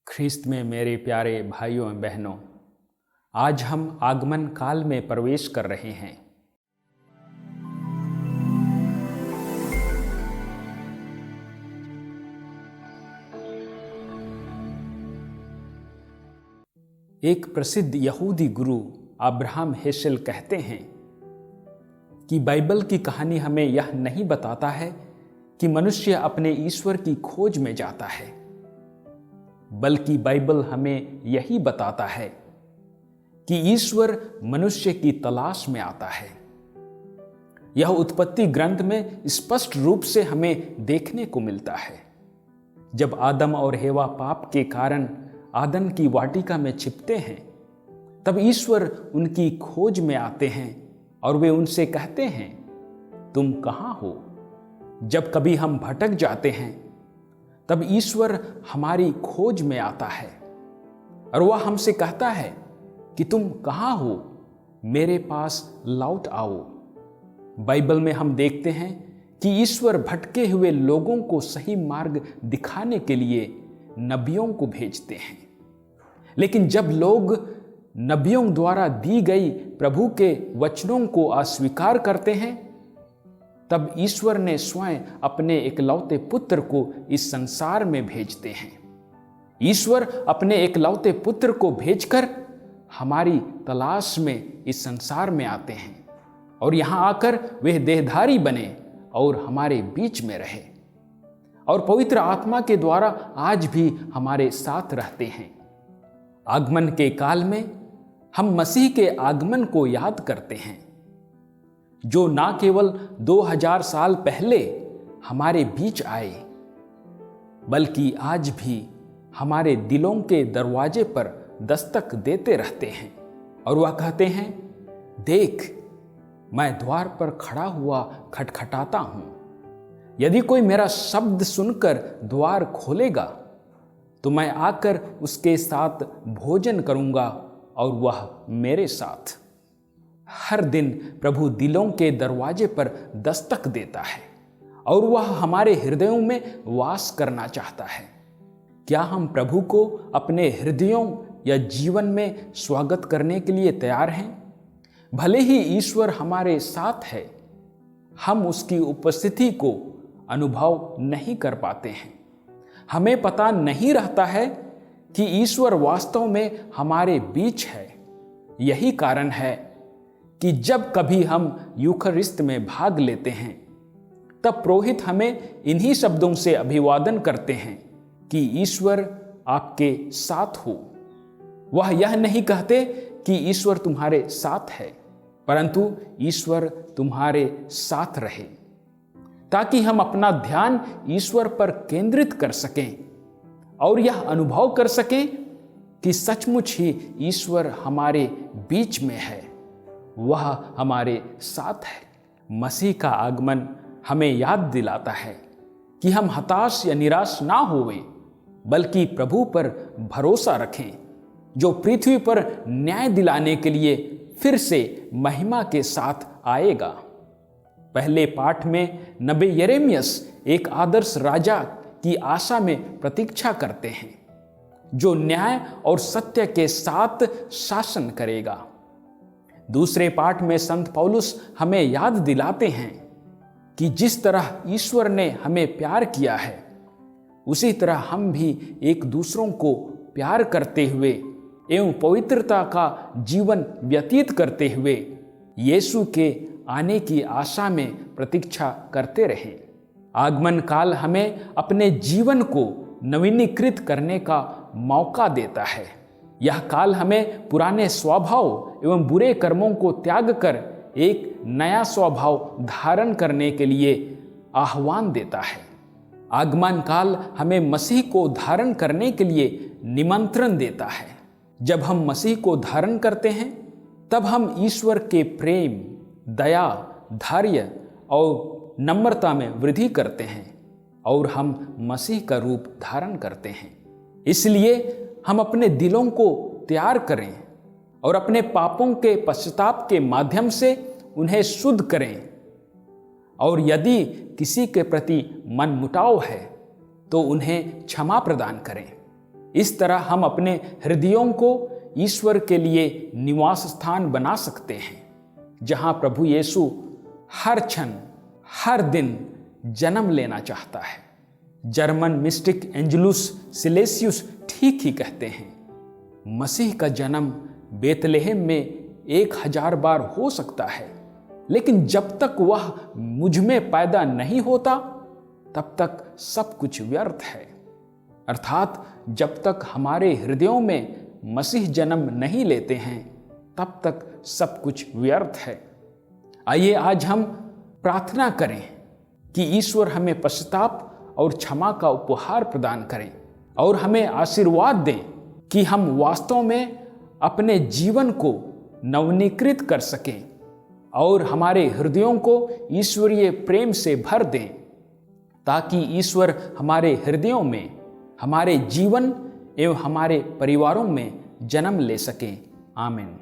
ख्रिस्त में मेरे प्यारे भाइयों एवं बहनों, आज हम आगमन काल में प्रवेश कर रहे हैं। एक प्रसिद्ध यहूदी गुरु अब्राहम हेशेल कहते हैं कि बाइबल की कहानी हमें यह नहीं बताता है कि मनुष्य अपने ईश्वर की खोज में जाता है, बल्कि बाइबल हमें यही बताता है कि ईश्वर मनुष्य की तलाश में आता है। यह उत्पत्ति ग्रंथ में स्पष्ट रूप से हमें देखने को मिलता है। जब आदम और हेवा पाप के कारण आदन की वाटिका में छिपते हैं, तब ईश्वर उनकी खोज में आते हैं और वे उनसे कहते हैं, तुम कहाँ हो? जब कभी हम भटक जाते हैं, तब ईश्वर हमारी खोज में आता है और वह हमसे कहता है कि तुम कहाँ हो, मेरे पास लौट आओ। बाइबल में हम देखते हैं कि ईश्वर भटके हुए लोगों को सही मार्ग दिखाने के लिए नबियों को भेजते हैं। लेकिन जब लोग नबियों द्वारा दी गई प्रभु के वचनों को अस्वीकार करते हैं, तब ईश्वर ने स्वयं अपने इकलौते पुत्र को इस संसार में भेजते हैं। ईश्वर अपने इकलौते पुत्र को भेजकर हमारी तलाश में इस संसार में आते हैं और यहां आकर वे देहधारी बने और हमारे बीच में रहे और पवित्र आत्मा के द्वारा आज भी हमारे साथ रहते हैं। आगमन के काल में हम मसीह के आगमन को याद करते हैं, जो ना केवल 2000 साल पहले हमारे बीच आए, बल्कि आज भी हमारे दिलों के दरवाजे पर दस्तक देते रहते हैं और वह कहते हैं, देख, मैं द्वार पर खड़ा हुआ खटखटाता हूं। यदि कोई मेरा शब्द सुनकर द्वार खोलेगा, तो मैं आकर उसके साथ भोजन करूंगा और वह मेरे साथ। हर दिन प्रभु दिलों के दरवाजे पर दस्तक देता है और वह हमारे हृदयों में वास करना चाहता है। क्या हम प्रभु को अपने हृदयों या जीवन में स्वागत करने के लिए तैयार हैं? भले ही ईश्वर हमारे साथ है, हम उसकी उपस्थिति को अनुभव नहीं कर पाते हैं। हमें पता नहीं रहता है कि ईश्वर वास्तव में हमारे बीच है। यही कारण है कि जब कभी हम यूखरिस्त में भाग लेते हैं, तब पुरोहित हमें इन्हीं शब्दों से अभिवादन करते हैं कि ईश्वर आपके साथ हो। वह यह नहीं कहते कि ईश्वर तुम्हारे साथ है, परंतु ईश्वर तुम्हारे साथ रहे, ताकि हम अपना ध्यान ईश्वर पर केंद्रित कर सकें और यह अनुभव कर सकें कि सचमुच ही ईश्वर हमारे बीच में है, वह हमारे साथ है। मसीह का आगमन हमें याद दिलाता है कि हम हताश या निराश ना होवें, बल्कि प्रभु पर भरोसा रखें, जो पृथ्वी पर न्याय दिलाने के लिए फिर से महिमा के साथ आएगा। पहले पाठ में नबी यिर्मयाह एक आदर्श राजा की आशा में प्रतीक्षा करते हैं, जो न्याय और सत्य के साथ शासन करेगा। दूसरे पाठ में संत पौलुस हमें याद दिलाते हैं कि जिस तरह ईश्वर ने हमें प्यार किया है, उसी तरह हम भी एक दूसरों को प्यार करते हुए एवं पवित्रता का जीवन व्यतीत करते हुए यीशु के आने की आशा में प्रतीक्षा करते रहें। आगमन काल हमें अपने जीवन को नवीनीकृत करने का मौका देता है। यह काल हमें पुराने स्वभाव एवं बुरे कर्मों को त्याग कर एक नया स्वभाव धारण करने के लिए आह्वान देता है। आगमन काल हमें मसीह को धारण करने के लिए निमंत्रण देता है। जब हम मसीह को धारण करते हैं, तब हम ईश्वर के प्रेम, दया, धैर्य और नम्रता में वृद्धि करते हैं और हम मसीह का रूप धारण करते हैं। इसलिए हम अपने दिलों को तैयार करें और अपने पापों के पश्चाताप के माध्यम से उन्हें शुद्ध करें। और यदि किसी के प्रति मनमुटाव है, तो उन्हें क्षमा प्रदान करें। इस तरह हम अपने हृदयों को ईश्वर के लिए निवास स्थान बना सकते हैं, जहां प्रभु यीशु हर क्षण हर दिन जन्म लेना चाहता है। जर्मन मिस्टिक एंजेलुस सिलेसियस ठीक ही कहते हैं, मसीह का जन्म बेतलेहम में 1000 बार हो सकता है, लेकिन जब तक वह मुझ में पैदा नहीं होता तब तक सब कुछ व्यर्थ है। अर्थात जब तक हमारे हृदयों में मसीह जन्म नहीं लेते हैं तब तक सब कुछ व्यर्थ है। आइए आज हम प्रार्थना करें कि ईश्वर हमें पश्चाताप और क्षमा का उपहार प्रदान करें और हमें आशीर्वाद दें कि हम वास्तव में अपने जीवन को नवनीकृत कर सकें और हमारे हृदयों को ईश्वरीय प्रेम से भर दें, ताकि ईश्वर हमारे हृदयों में, हमारे जीवन एवं हमारे परिवारों में जन्म ले सकें। आमीन।